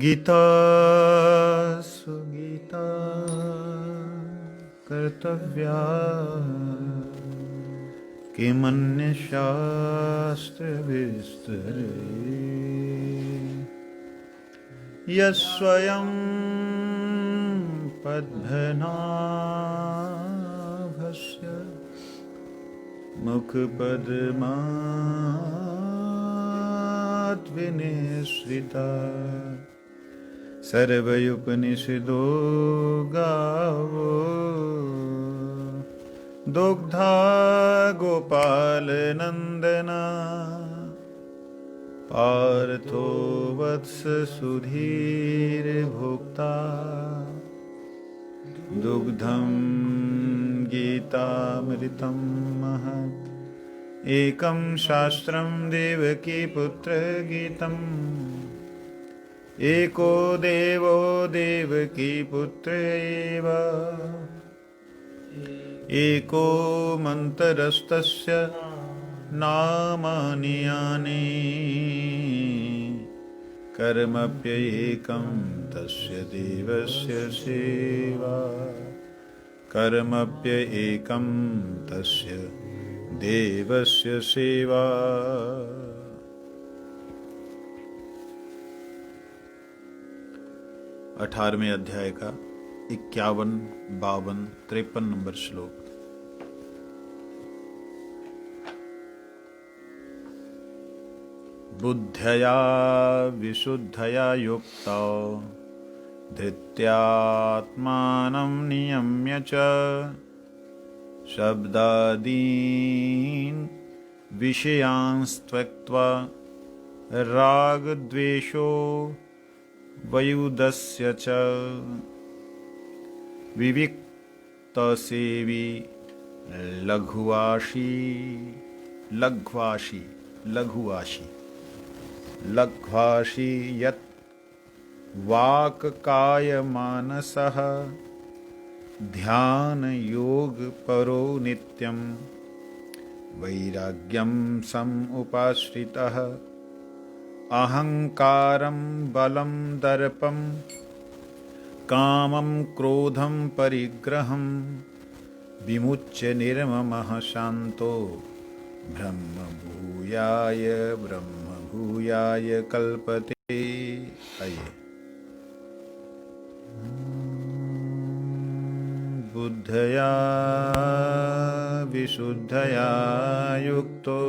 गीता सुगीता कर्तव्या किमन्यशास्त्रविस्तरे यस्वयं पद्मनाभस्य मुखपद्मात् विनिसृता सर्वयुपनिषदो गावो दुग्धा गोपालनन्दना पार्थो वत्स सुधीर्भोक्ता दुग्धं गीतामृतं महत् एकं शास्त्रं देवकी पुत्र गीतम् एको देवो देवकी पुत्र एव एको मन्त्रस्तस्य नामानि यानि कर्मप्येकं तस्य देवस्य सेवा कर्मप्येकं तस्य देवस्य सेवा। 18वें अध्याय का 51, 52, 53 नंबर श्लोक। बुद्धया विशुद्धया युक्तो धृत्यात्मानं नियम्य च शब्दादीन् विषयांस्त्यक्त्वा रागद्वेषो वयुदस्य च विविक्तसेवी लघ्वाशी यत् वाक्कायमानसः ध्यान योग परो नित्यं वैराग्यं समुपाश्रितः अहंकारं बलं दर्पं कामं क्रोधं परिग्रहं विमुच्य निर्ममः शान्तो ब्रह्मभूयाय कल्पते। आइए। बुद्धया विशुद्धया युक्तो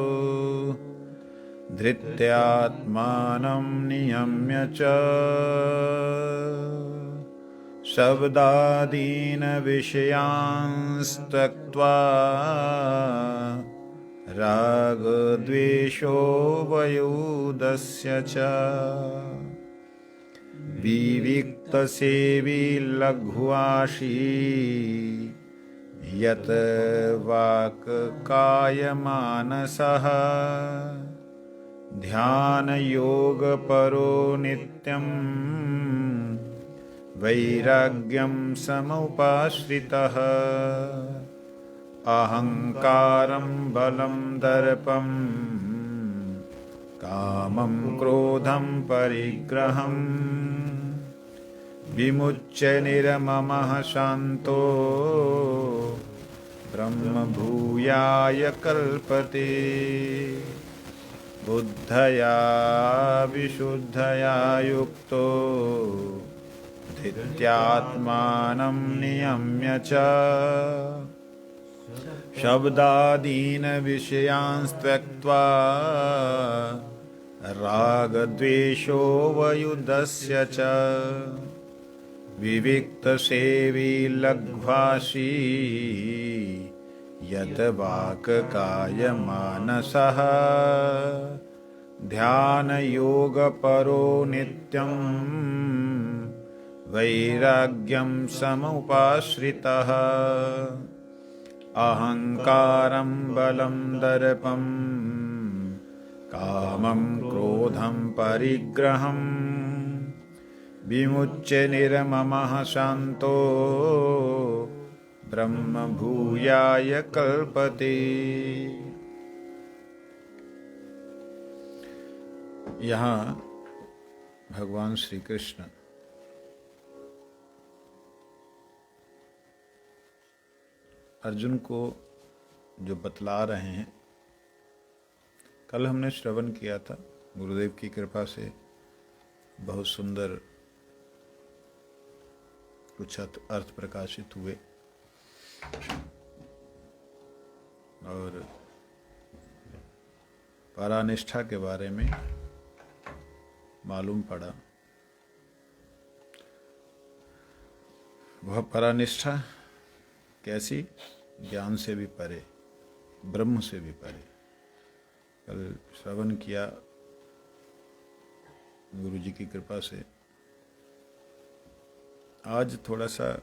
धृत्यात्मानं नियम्य च शब्दादीन् विषयांस्त्यक्त्वा रागद्वेषो वयोदस्य च विविक्तसेवी लघ्वाशी यत् वाक्कायमानसः ध्यान योग परो नित्यं वैराग्यं समुपाश्रितः अहंकारं बलं दर्पं कामं क्रोधं परिग्रहं विमुच्य निर्ममः शान्तो ब्रह्मभूयाय कल्पते। बुद्धया विशुद्धया युक्तो धृत्यात्मानं नियम्य च शब्दादीन् विषयांस्त्यक्त्वा रागद्वेषो वयुदस्य च विविक्तसेवी लघ्वाशी यत् वाक्कायमानसः ध्यान योग परो नित्यं वैराग्यं समुपाश्रितः अहंकारं बलं दर्पं कामं क्रोधं परिग्रहं विमुच्य निर्ममः शान्तो ब्रह्मभूयाय कल्पते। यहाँ भगवान श्री कृष्ण अर्जुन को जो बतला रहे हैं, कल हमने श्रवण किया था। गुरुदेव की कृपा से बहुत सुंदर कुछ अर्थ प्रकाशित हुए और परानिष्ठा के बारे में मालूम पड़ा। वह परानिष्ठा कैसी? ज्ञान से भी परे, ब्रह्म से भी परे। कल श्रवण किया गुरु जी की कृपा से। आज थोड़ा सा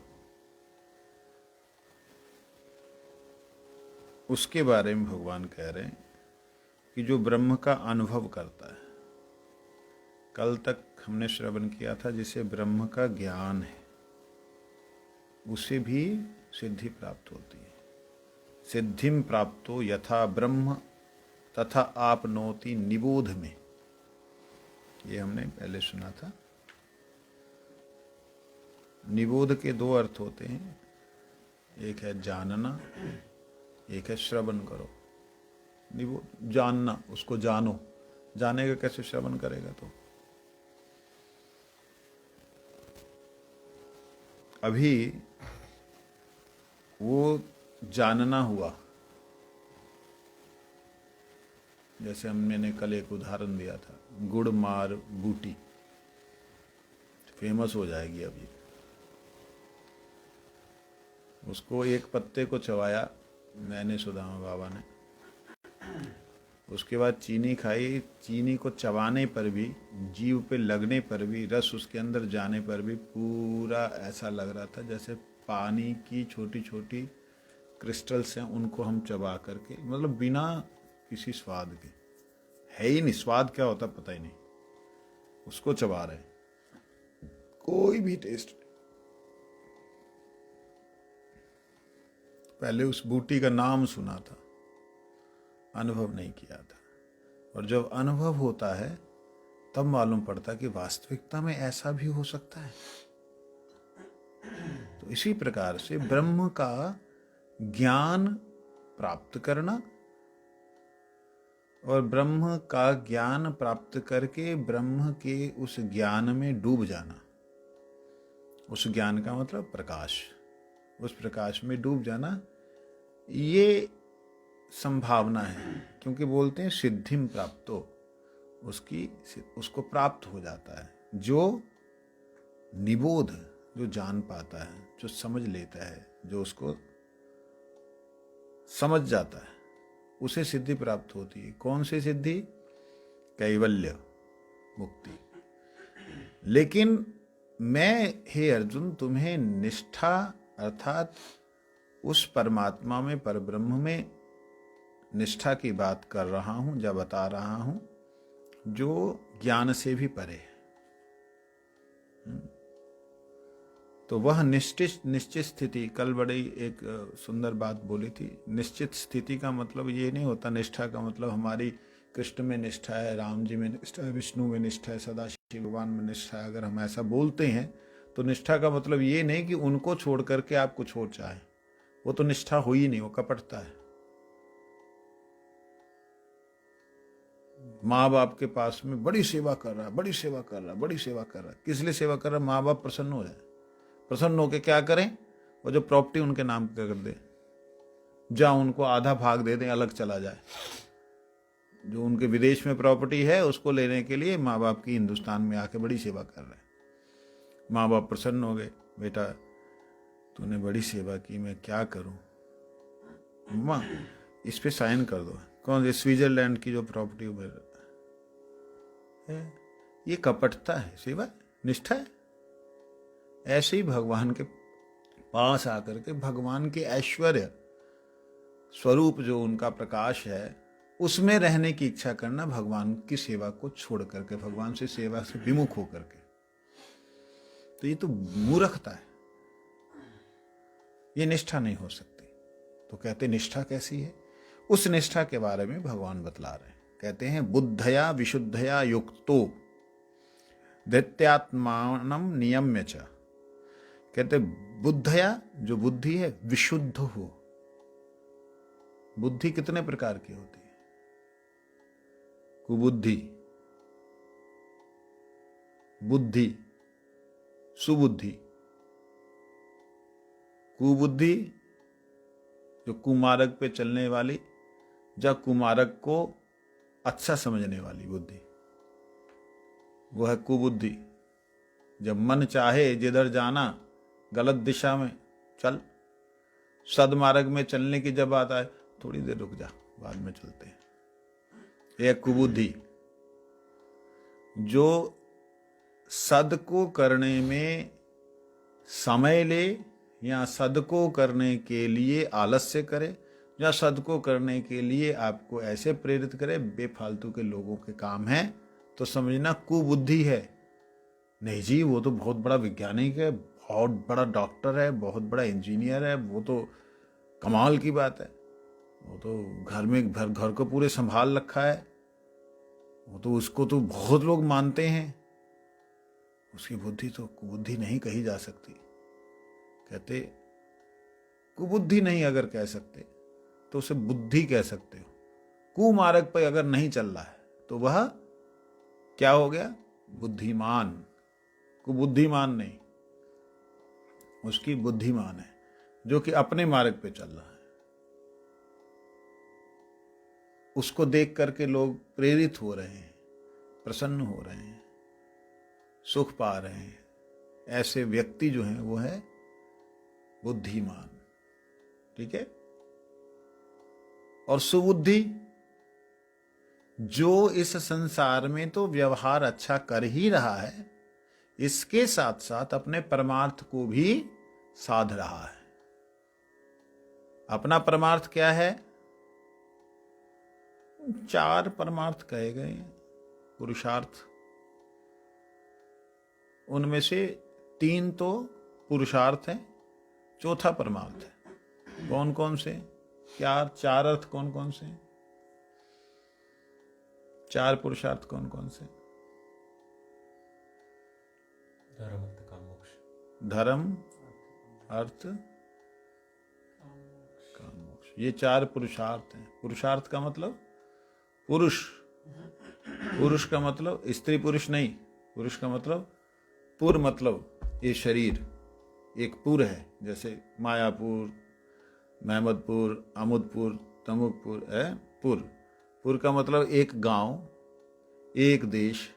उसके बारे में भगवान कह रहे हैं कि जो ब्रह्म का अनुभव करता है। कल तक हमने श्रवण किया था जिसे ब्रह्म का ज्ञान है, उसे भी सिद्धि प्राप्त होती है। सिद्धिम प्राप्तो यथा ब्रह्म तथा आपनोति निबोध में, ये हमने पहले सुना था। निबोध के दो अर्थ होते हैं, एक है जानना, एक है श्रवण करो। निबोध जानना, उसको जानो। जानेगा कैसे? श्रवण करेगा तो। अभी वो जानना हुआ, जैसे मैंने कल एक उदाहरण दिया था, गुड़ मार बूटी फेमस हो जाएगी अभी। उसको एक पत्ते को चबाया मैंने, सुदामा बाबा ने, उसके बाद चीनी खाई। चीनी को चबाने पर भी, जीभ पे लगने पर भी, रस उसके अंदर जाने पर भी पूरा ऐसा लग रहा था जैसे पानी की छोटी छोटी क्रिस्टल्स हैं, उनको हम चबा करके, मतलब बिना किसी स्वाद के, है ही नहीं स्वाद क्या होता पता ही नहीं, उसको चबा रहे, कोई भी टेस्ट नहीं। पहले उस बूटी का नाम सुना था, अनुभव नहीं किया था। और जब अनुभव होता है तब मालूम पड़ता कि वास्तविकता में ऐसा भी हो सकता है। तो इसी प्रकार से ब्रह्म का ज्ञान प्राप्त करना और ब्रह्म का ज्ञान प्राप्त करके ब्रह्म के उस ज्ञान में डूब जाना, उस ज्ञान का मतलब प्रकाश, उस प्रकाश में डूब जाना, ये संभावना है। क्योंकि बोलते हैं सिद्धिम प्राप्तो, उसको प्राप्त हो जाता है। जो निबोध, जो जान पाता है, जो समझ लेता है, जो उसको समझ जाता है, उसे सिद्धि प्राप्त होती है। कौन सी सिद्धि? कैवल्य, मुक्ति। लेकिन मैं, हे अर्जुन, तुम्हें निष्ठा अर्थात उस परमात्मा में, परब्रह्म में निष्ठा की बात कर रहा हूं, या बता रहा हूं, जो ज्ञान से भी परे है। तो वह निश्चित स्थिति, कल बड़ी एक सुंदर बात बोली थी। निश्चित स्थिति का मतलब ये नहीं होता, निष्ठा का मतलब हमारी कृष्ण में निष्ठा है, राम जी में निष्ठा है, विष्णु में निष्ठा है, सदाशिव भगवान में निष्ठा है। अगर हम ऐसा बोलते हैं तो निष्ठा का मतलब ये नहीं कि उनको छोड़ करके आप कुछ और चाहें, वो तो निष्ठा हो ही नहीं, वो कपटता है। माँ बाप के पास में बड़ी सेवा कर रहा है, बड़ी सेवा कर रहा है, बड़ी सेवा कर रहा है। किस लिए सेवा कर रहा है? माँ बाप प्रसन्न हो जाए। प्रसन्न होकर क्या करें? वो जो प्रॉपर्टी उनके नाम का कर दे, जा उनको आधा भाग दे दें, अलग चला जाए। जो उनके विदेश में प्रॉपर्टी है उसको लेने के लिए माँ बाप की हिंदुस्तान में आके बड़ी सेवा कर रहे हैं। माँ बाप प्रसन्न हो गए, बेटा तूने बड़ी सेवा की, मैं क्या करूं? माँ इस पे साइन कर दो। कौन? स्विट्जरलैंड की जो प्रॉपर्टी उधर है, ये कपटता है, सेवा निष्ठा है। ऐसे ही भगवान के पास आकर के भगवान के ऐश्वर्य स्वरूप, जो उनका प्रकाश है, उसमें रहने की इच्छा करना, भगवान की सेवा को छोड़ करके, भगवान से सेवा से विमुख होकर के, तो ये तो मूर्खता है, ये निष्ठा नहीं हो सकती। तो कहते निष्ठा कैसी है? उस निष्ठा के बारे में भगवान बतला रहे हैं। कहते हैं बुद्धया विशुद्धया युक्तो दैत्यात्मानम नियम्य च, कहते बुद्धया, जो बुद्धि है, विशुद्ध हो। बुद्धि कितने प्रकार की होती है? कुबुद्धि, बुद्धि, सुबुद्धि। कुबुद्धि जो कुमार्ग पे चलने वाली, या कुमार्ग को अच्छा समझने वाली बुद्धि, वो है कुबुद्धि। जब मन चाहे जिधर जाना, गलत दिशा में चल। सदमार्ग में चलने की जब बात आए, थोड़ी देर रुक जा, बाद में चलते हैं, यह कुबुद्धि। जो सद को करने में समय ले, या सद को करने के लिए आलस्य करे, या सद को करने के लिए आपको ऐसे प्रेरित करे, बेफालतू के लोगों के काम है, तो समझना कुबुद्धि है। नहीं जी, वो तो बहुत बड़ा वैज्ञानिक है, बहुत बड़ा डॉक्टर है, बहुत बड़ा इंजीनियर है, वो तो कमाल की बात है, वो तो घर को पूरे संभाल रखा है, वो तो, उसको तो बहुत लोग मानते हैं। उसकी बुद्धि तो कुबुद्धि नहीं कही जा सकती। कहते कुबुद्धि नहीं अगर कह सकते तो उसे बुद्धि कह सकते हो। कुमार्ग पर अगर नहीं चल रहा है तो वह क्या हो गया? बुद्धिमान। कुबुद्धिमान नहीं, उसकी बुद्धिमान है, जो कि अपने मार्ग पे चल रहा है। उसको देख करके लोग प्रेरित हो रहे हैं, प्रसन्न हो रहे हैं, सुख पा रहे हैं। ऐसे व्यक्ति जो हैं वो है बुद्धिमान। ठीक है। और सुबुद्धि, जो इस संसार में तो व्यवहार अच्छा कर ही रहा है, इसके साथ साथ अपने परमार्थ को भी साध रहा है। अपना परमार्थ क्या है? 4 परमार्थ कहे गए हैं, पुरुषार्थ। उनमें से 3 तो पुरुषार्थ हैं, चौथा परमार्थ है। कौन कौन से? 4 अर्थ कौन कौन से? 4 पुरुषार्थ कौन कौन से? धर्म, अर्थ, काम, मोक्ष। धर्म, अर्थ, काम, मोक्ष, ये 4 पुरुषार्थ हैं। पुरुषार्थ का मतलब पुरुष। पुरुष का मतलब स्त्री पुरुष नहीं, पुरुष का मतलब पुर, मतलब ये शरीर एक पुर है। जैसे मायापुर, महमदपुर, अमुदपुर, तमुकपुर है पुर। पुर का मतलब एक गांव, एक देश,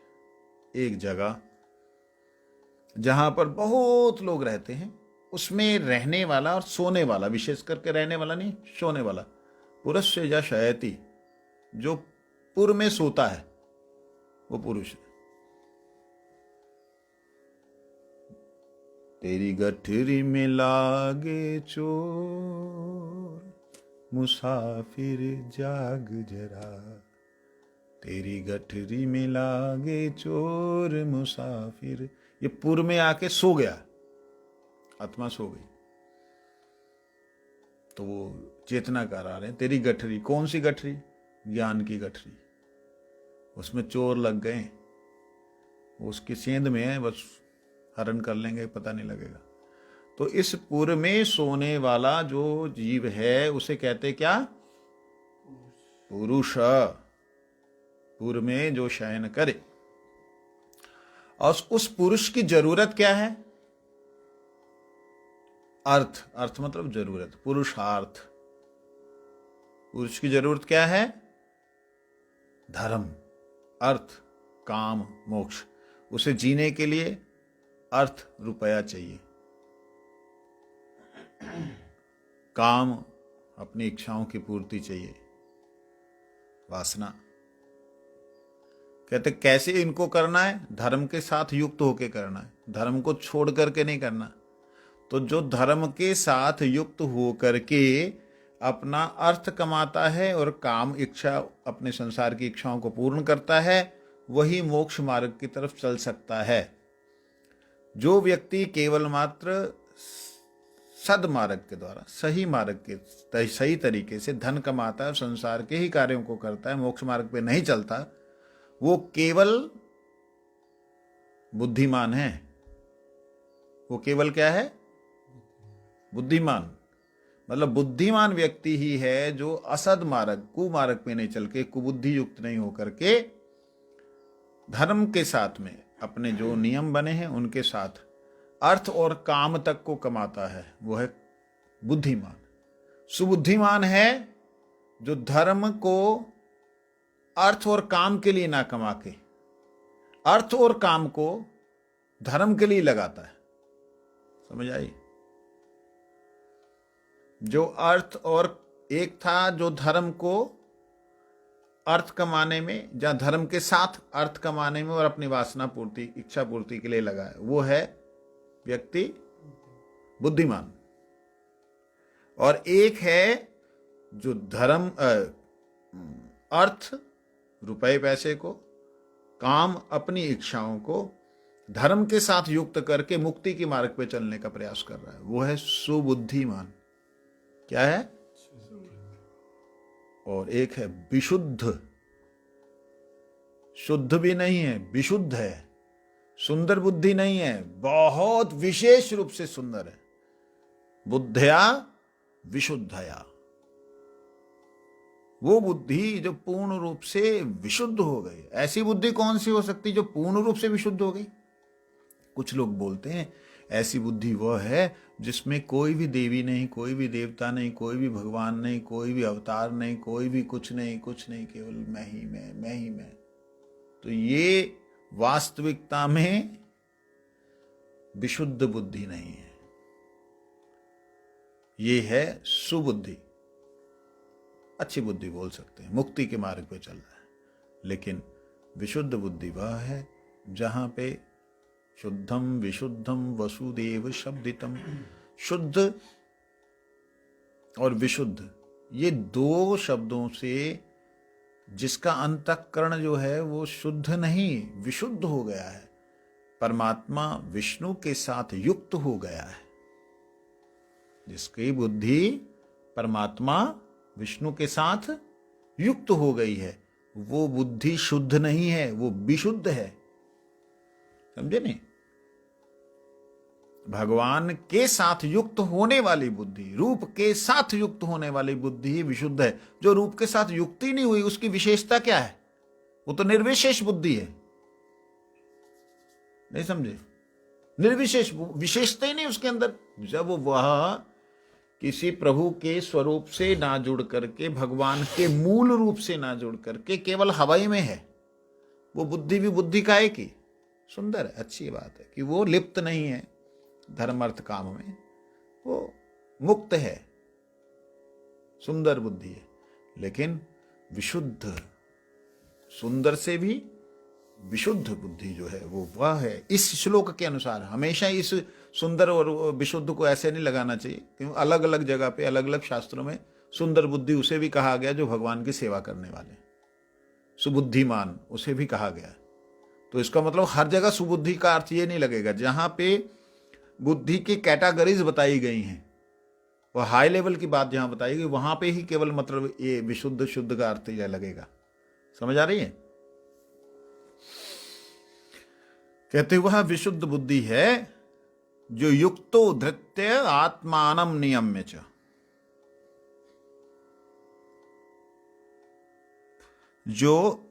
एक जगह, जहां पर बहुत लोग रहते हैं, उसमें रहने वाला और सोने वाला, विशेष करके रहने वाला नहीं, सोने वाला, पुरुष या शयती, जो पुर में सोता है वो पुरुष है। तेरी गठरी में लागे चोर, मुसाफिर जाग जरा। तेरी गठरी में लागे चोर मुसाफिर, ये पुर में आके सो गया, आत्मा सो गई, तो वो चेतना कर आ रहे हैं। तेरी गठरी, कौन सी गठरी? ज्ञान की गठरी। उसमें चोर लग गए, उसकी सेंध में है, बस हरण कर लेंगे, पता नहीं लगेगा। तो इस पुर में सोने वाला जो जीव है उसे कहते क्या? पुरुष। पुर में जो शयन करे। और उस पुरुष की जरूरत क्या है? अर्थ। अर्थ मतलब जरूरत, पुरुषार्थ। पुरुष की जरूरत क्या है? धर्म, अर्थ, काम, मोक्ष। उसे जीने के लिए अर्थ, रुपया चाहिए। काम, अपनी इच्छाओं की पूर्ति चाहिए, वासना। कहते कैसे इनको करना है? धर्म के साथ युक्त होकर करना है, धर्म को छोड़ करके नहीं करना। तो जो धर्म के साथ युक्त होकर के अपना अर्थ कमाता है और काम, इच्छा, अपने संसार की इच्छाओं को पूर्ण करता है, वही मोक्ष मार्ग की तरफ चल सकता है। जो व्यक्ति केवल मात्र सदमार्ग के द्वारा, सही मार्ग के, सही तरीके से धन कमाता है, संसार के ही कार्यों को करता है, मोक्ष मार्ग पे नहीं चलता, वो केवल बुद्धिमान है। वो केवल क्या है? बुद्धिमान। मतलब बुद्धिमान व्यक्ति ही है जो असद मार्ग, कुमार्ग पे नहीं चल के, कुबुद्धि युक्त नहीं होकर के धर्म के साथ में अपने जो नियम बने हैं उनके साथ अर्थ और काम तक को कमाता है, वो है बुद्धिमान। सुबुद्धिमान है जो धर्म को अर्थ और काम के लिए ना कमा के अर्थ और काम को धर्म के लिए लगाता है। समझ आई? जो अर्थ और एक था जो धर्म को अर्थ कमाने में, या धर्म के साथ अर्थ कमाने में और अपनी वासना पूर्ति, इच्छा पूर्ति के लिए लगा है, वो है व्यक्ति बुद्धिमान। और एक है जो धर्म अर्थ, रुपए पैसे को, काम, अपनी इच्छाओं को धर्म के साथ युक्त करके मुक्ति के मार्ग पे चलने का प्रयास कर रहा है, वो है सुबुद्धिमान। क्या है? और एक है विशुद्ध। शुद्ध भी नहीं है, विशुद्ध है। सुंदर बुद्धि नहीं है, बहुत विशेष रूप से सुंदर है। बुद्धया विशुद्धया, वो बुद्धि जो पूर्ण रूप से विशुद्ध हो गई। ऐसी बुद्धि कौन सी हो सकती जो पूर्ण रूप से विशुद्ध हो गई? कुछ लोग बोलते हैं ऐसी बुद्धि वह है जिसमें कोई भी देवी नहीं, कोई भी देवता नहीं, कोई भी भगवान नहीं, कोई भी अवतार नहीं, कोई भी कुछ नहीं, कुछ नहीं, केवल मैं ही मैं ही मैं। तो ये वास्तविकता में विशुद्ध बुद्धि नहीं है, ये है सुबुद्धि। अच्छी बुद्धि बोल सकते हैं, मुक्ति के मार्ग पे चल रहा है। लेकिन विशुद्ध बुद्धि वह है जहां पे शुद्धम विशुद्धम वसुदेव शब्दितम, शुद्ध और विशुद्ध, ये दो शब्दों से जिसका अंतःकरण जो है वो शुद्ध नहीं विशुद्ध हो गया है, परमात्मा विष्णु के साथ युक्त हो गया है। जिसकी बुद्धि परमात्मा विष्णु के साथ युक्त हो गई है, वो बुद्धि शुद्ध नहीं है, वो विशुद्ध है। समझे नहीं? भगवान के साथ युक्त होने वाली बुद्धि, रूप के साथ युक्त होने वाली बुद्धि ही विशुद्ध है। जो रूप के साथ युक्त ही नहीं हुई, उसकी विशेषता क्या है? वो तो निर्विशेष बुद्धि है। नहीं समझे? निर्विशेष, विशेषता ही नहीं उसके अंदर। जब वह किसी प्रभु के स्वरूप से ना जुड़ करके, भगवान के मूल रूप से ना जुड़ करके केवल हवाई में है, वो बुद्धि भी बुद्धि का एक ही। सुंदर है, अच्छी बात है कि वो लिप्त नहीं है धर्म अर्थ काम में, वो मुक्त है, सुंदर बुद्धि है। लेकिन विशुद्ध, सुंदर से भी विशुद्ध बुद्धि जो है वो वह है। इस श्लोक के अनुसार हमेशा इस सुंदर और विशुद्ध को ऐसे नहीं लगाना चाहिए, क्योंकि अलग अलग जगह पे अलग अलग शास्त्रों में सुंदर बुद्धि उसे भी कहा गया जो भगवान की सेवा करने वाले, सुबुद्धिमान उसे भी कहा गया। तो इसका मतलब हर जगह सुबुद्धि का अर्थ ये नहीं लगेगा। जहां पे बुद्धि की कैटेगरीज बताई गई हैं, वह हाई लेवल की बात जहां बताई गई, वहां पे ही केवल मतलब ये विशुद्ध शुद्ध का अर्थ यह लगेगा। समझ आ रही है? कहते वह विशुद्ध बुद्धि है जो युक्तो धृत्य आत्मानम नियम्य च, जो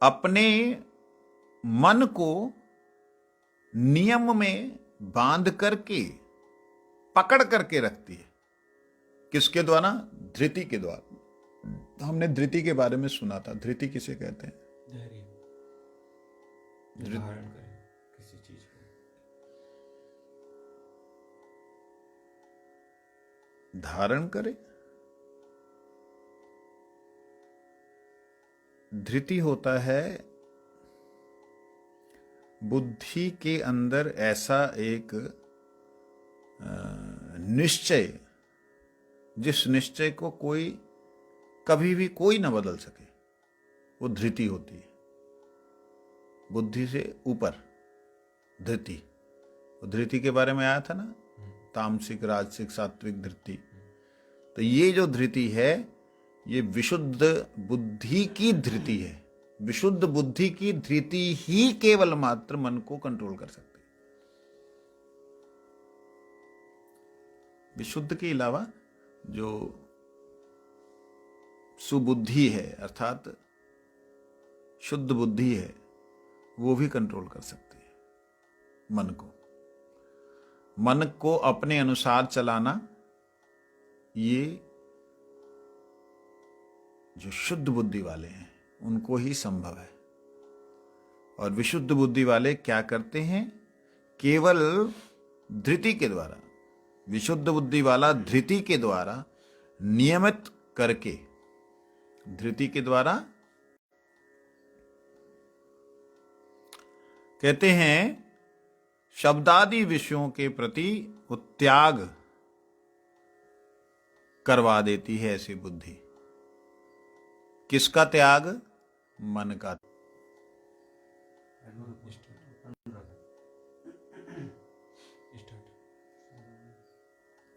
अपने मन को नियम में बांध करके, पकड़ करके रखती है। किसके द्वारा? धृति के द्वारा। हमने धृति के बारे में सुना था। धृति किसे कहते हैं? धैर्य, जो धारण करे किसी चीज को। धारण करे। धृति होता है बुद्धि के अंदर ऐसा एक निश्चय, जिस निश्चय को कोई कभी भी कोई ना बदल सके, वो धृति होती है। बुद्धि से ऊपर धृति। धृति के बारे में आया था ना, तामसिक, राजसिक, सात्विक धृति। तो ये जो धृति है ये विशुद्ध बुद्धि की धृति है। विशुद्ध बुद्धि की धृति ही केवल मात्र मन को कंट्रोल कर सकती है। विशुद्ध के अलावा जो सुबुद्धि है अर्थात शुद्ध बुद्धि है, वो भी कंट्रोल कर सकती है मन को। मन को अपने अनुसार चलाना ये जो शुद्ध बुद्धि वाले हैं उनको ही संभव है। और विशुद्ध बुद्धि वाले क्या करते हैं? केवल धृति के द्वारा, विशुद्ध बुद्धि वाला धृति के द्वारा नियमित करके, धृति के द्वारा कहते हैं शब्दादि विषयों के प्रति वो त्याग करवा देती है ऐसी बुद्धि। किसका त्याग? मन का।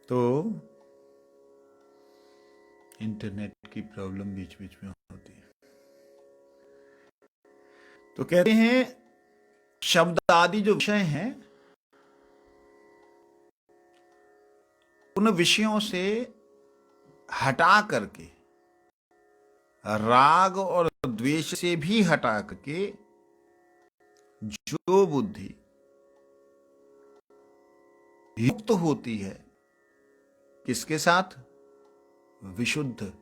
तो इंटरनेट की प्रॉब्लम बीच बीच में होती है। तो कहते हैं शब्द आदि जो विषय हैं उन विषयों से हटा करके, राग और द्वेष से भी हटा करके जो बुद्धि युक्त होती है, किसके साथ? विशुद्ध।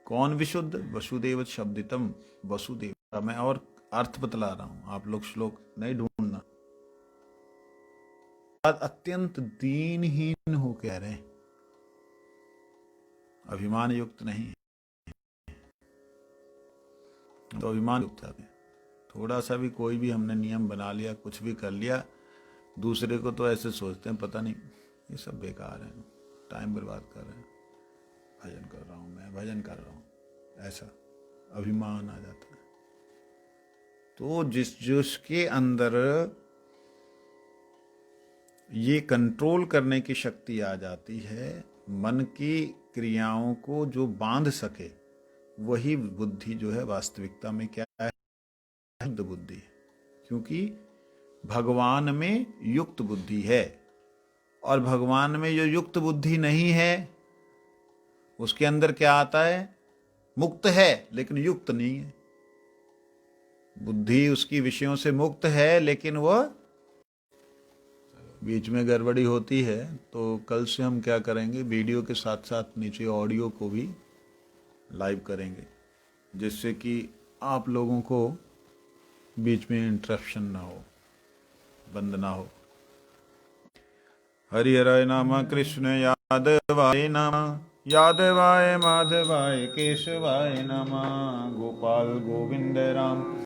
कौन विशुद्ध? वसुदेव शब्दितम वसुदेव। मैं और अर्थ बतला रहा हूं, आप लोग श्लोक नहीं ढूंढना। अत्यंत दीनहीन हो कह रहे हैं, अभिमान युक्त नहीं। तो अभिमान युक्त है। थोड़ा सा भी कोई भी हमने नियम बना लिया, कुछ भी कर लिया, दूसरे को तो ऐसे सोचते हैं पता नहीं ये सब बेकार है, टाइम बर्बाद कर रहे हैं, भजन कर रहा हूं, मैं भजन कर रहा हूं, ऐसा अभिमान आ जाता है। तो जिसके अंदर ये कंट्रोल करने की शक्ति आ जाती है, मन की क्रियाओं को जो बांध सके, वही बुद्धि जो है वास्तविकता में क्या है? शुद्ध बुद्धि है। क्योंकि भगवान में युक्त बुद्धि है, और भगवान में जो युक्त बुद्धि नहीं है उसके अंदर क्या आता है? मुक्त है लेकिन युक्त नहीं है। बुद्धि उसकी विषयों से मुक्त है लेकिन वह बीच में गड़बड़ी होती है। तो कल से हम क्या करेंगे, वीडियो के साथ साथ नीचे ऑडियो को भी लाइव करेंगे, जिससे कि आप लोगों को बीच में इंटरप्शन ना हो, बंद ना हो। हरि हराय नाम कृष्ण यादवाय नमः, यादवाय माधवाय केशवाय नमः, गोपाल गोविंद राम।